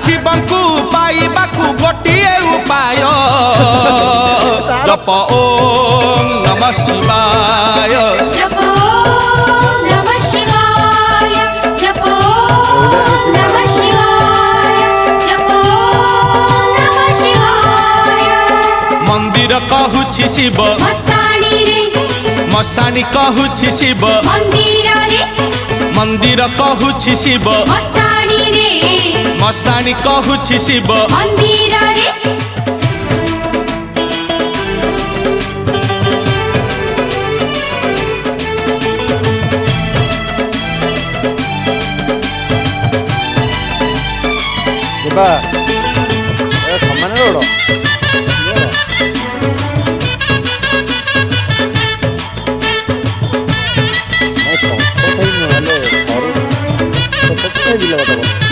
शिवंकु पाइबाकु गोटिए उपाय जप ओम नमः शिवाय जप ओम नमः शिवाय जप ओम नमः शिवाय जप ओम नमः शिवाय मंदिर कहूछि शिव मसाणी रे मसाणी कहूछि शिव मंदिर रे मंदिर कहूछि शिव मसाणी रे मसाणी कहूछि शिव मंदिर रे ଯିବା ସମାନ ରୋଡ଼ ହେଲେ ଘରୁ ଦିଲ କଥା